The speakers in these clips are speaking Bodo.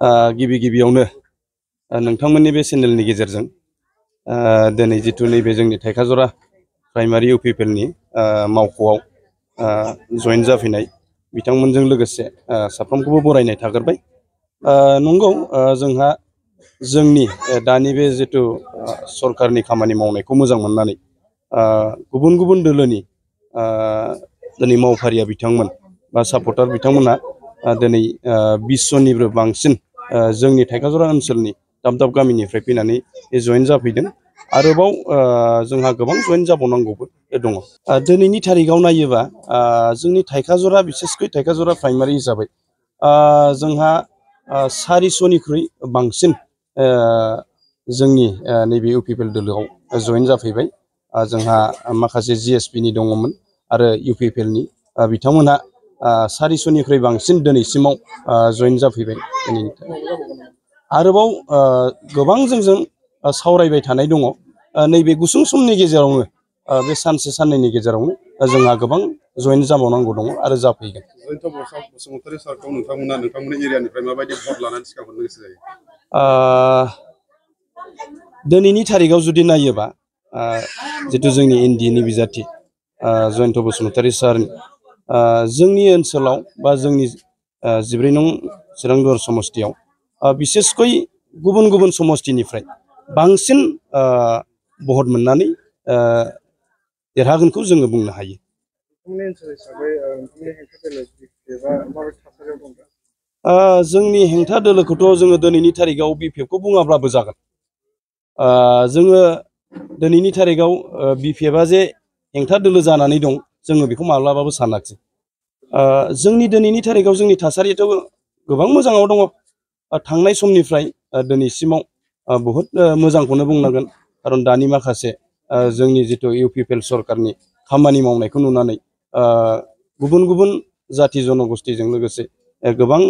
गिबि गिबियावनो नोंथांमोननि बे चेनेलनि गेजेरजों दिनै जिथु नैबे जोंनि थाइखाजरा प्राइमारि इउपिपिएलनि मावख'आव जयेन जाफैनाय बिथांमोनजों लोगोसे साफ्रोमखौबो बरायनाय थाग्रोबाय। नंगौ जोंहा जोंनि दानि बे जिथु सरकारनि खामानि मावनायखौ मोजां मोननानै गुबुन गुबुन दोलोनि दिनै मावफारिया बिथांमोन बा सापर्टार बिथांमोना दिनै 20 जननिबो बांसिन जोंनि थाइखाजरा ओनसोलनि दाब दाब गामिनिफ्राय फैनानै जयेन जाफैदों। आरोबाव जोंहा गोबां जयेन जाबावनांगौबो दङ। दिनैनि थारिखआव नायोबा जोंनि थाइखाजरा बिसेसकै थाइखाजरा प्राइमारि हिसाबै जोंहा 400निख्रुइ बांसिन जोंनि नैबे इउपिपिएल दोलोआव जयेन जाफैबाय। जोंहा माखासे जिएसपिनि दङमोन आरो इउपिपिएलनि बिथांमोनहा 400निख्रुइ बांसिन दिनैसिमाव जयेन जाफैबाय। आरोबाव गोबां जोंजों सावरायबाय थानाय दङ। नैबे गुसुं समनि गेजेरावनो बे सानसे साननैनि गेजेरावनो जोंहा गोबां जयेन जाबावनांगौ दङ आरो जाफैगोन। जयन्त बसुमतारी सारखौ नोंथांमोननि एरियानिफ्राय माबायदि भट लानानै थिखांहरनो गोसो जायो? दिनैनि थारिखआव जुदि नायोबा जिथु जोंनि एनडिएनि बिजाथि जयन्त बसुमतारी सार जोंनि ओनसोलाव बा जोंनि 14 नं चिरां दुवार समस्तियाव बिसेसकै गुबुन गुबुन समस्तिनिफ्राय बांसिन भट मोननानै देरहागोनखौ जोङो बुंनो हायो। जोंनि हेंथा दोलोखौथ' जोङो दिनैनि थारिखआव बिपिएफखौ बुङाब्लाबो जागोन। जोङो दिनैनि थारिखआव बिपिएफआ जे हेंथा दोलो जानानै दं जोङो बेखौ माब्लाबाबो सानाखिसै। जोंनि दिनैनि थारिखआव जोंनि थासारियाथ' गोबां मोजाङाव दङ। थांनाय समनिफ्राय दिनैसिमाव बहुद मोजांखौनो बुंनांगोन। खारन दानि माखासे जोंनि जिथु इउपिपिएल सरकारनि खामानि मावनायखौ नुनानै गुबुन गुबुन जाथि जनगोष्ठीजों लोगोसे गोबां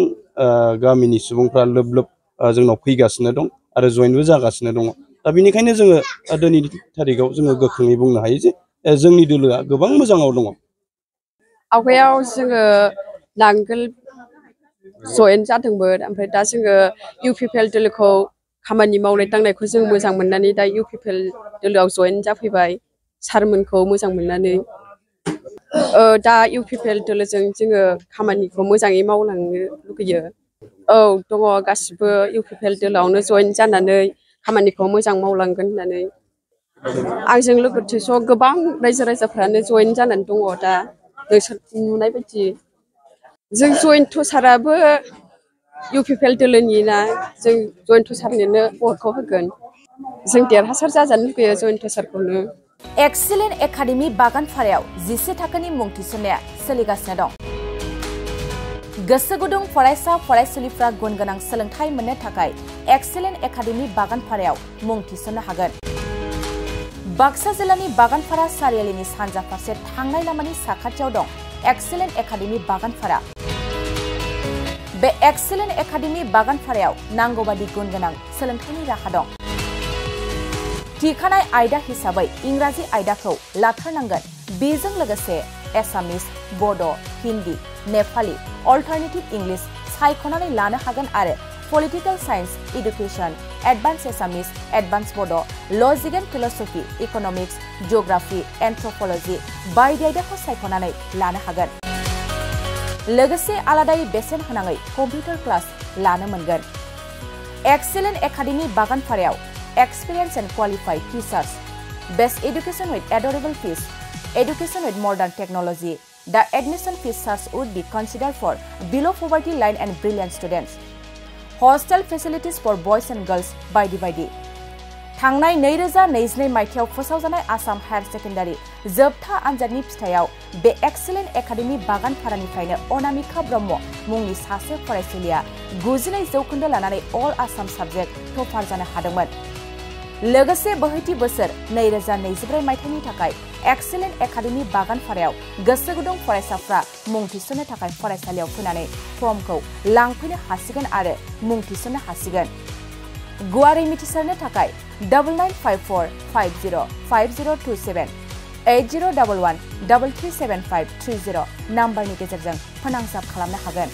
गामिनि सुबुंफ्रा लोब लोब जोंनाव फैगासिनो दं आरो जयेनबो जागासिनो दङ। दा बेनिखायनो जोङो दिनैनि थारिखआव जोङो गोख्रोङै बुंनो हायो जे जोंनि दोलोआ गोबां मोजाङाव दङ। आवगायाव जोङो नांगोल जयेन जादोंमोन, ओमफ्राय दा जोङो इउपिपिएल दोलोखौ खामानि मावनाय दांनायखौ जों मोजां मोननानै दा इउपिपिएल दोलोआव जयेन जाफैबाय सारमोनखौ मोजां मोननानै। दा इउपिपिएल दोलोजों जोङो खामानिखौ मोजाङै मावलांनो लुगैयो। औ दङ, गासिबो इउपिपिएल दोलोआवनो जयेन जानानै खामानिखौ मोजां मावलांगोन होननानै। आंजों लोगोसे गोबां रायजो राजाफ्रानो जयेन जानानै दङ। दा नोंसोर नुनाय बायदि जों जयन्त साराबो इउपिपिएल दोलोनि ना, जों जयन्त सारनोनो भटखौ होगोन। जों देरहासार जाजानो लुगैयो जयन्त सारखौनो। एक्सिलेन्ट एकाडेमि बागानपारायाव 11 थाखोनि मुं थिसननाया सोलिगासिनो दं। गोसो गुदुं फरायसा फरायसुलिफ्रा गुन गोनां सोलोंथाइ मोननो थाखाय एक्सिलेन्ट एकाडेमि बागानपारायाव मुं थिसननो हागोन। बाक्सा जिल्लानि बागानपारा सारियालिनि सानजा फारसे थांनाय लामानि साखाथियाव दं एक्सिलेन्ट एकाडेमि बागानपारा। बे एक्सिलेन्ट एकाडेमि बागानपारायाव नांगौबादि गुन गोनां सोलोंथाइनि राहा दं। थिखानाय आयदा हिसाबै इंराजि आयदाखौ लाथारनांगोन। बेजों लोगोसे एसामिस, बड', हिन्दी, नेपाली, अल्टारनेटिभ इंलिश सायख'नानै लानो हागोन आरो पलिटिकल साइन्स, इडुकेशन, एडभान्स एसामिस, एडभान्स बड', लजिक एन्ड फिलसफी, इकनमिक्स, जिअग्राफी, एन्थ्रपलजी बायदि आयदाखौ सायख'नानै लानो हागोन। लोगोसे आलादायै बेसेन होनाङै कम्पिउटार क्लास लानो मोनगोन। एक्सिलेन्ट एकाडेमि बागानपारायाव experience and qualified teachers, best education with adorable fees, education with modern technology. The admission fees charge would be considered for below poverty line and brilliant students. Hostel facilities for boys and girls बायदि। थांनाय 2022 मायथाइयाव फोसावजानाय आसाम हायार सेकेन्डारि जोबथा आनजादनि फिथाइयाव बे एक्सिलेन्ट एकाडेमि बागानपारानिफ्रायनो अनामिका ब्रह्म मुंनि सासे फरायसुलिया 99 जौखोन्दो लानानै अल आसाम साबजेक्ट टपार जानो हादोंमोन। लोगोसे बोहैथि बोसोर 2024 मायथाइनि थाखाय एक्सिलेन्ट एकाडेमि बागानपारायाव गोसो गुदुं फरायसाफ्रा मुं थिसननो थाखाय फरायसालियाव फैनानै फर्मखौ लांफैनो हासिगोन आरो मुं थिसननो हासिगोन। गुवारै मिथिसारनो थाखाय 9954505027 8011337530 नाम्बारनि गेजेरजों फोनांजाब खालामनो हागोन।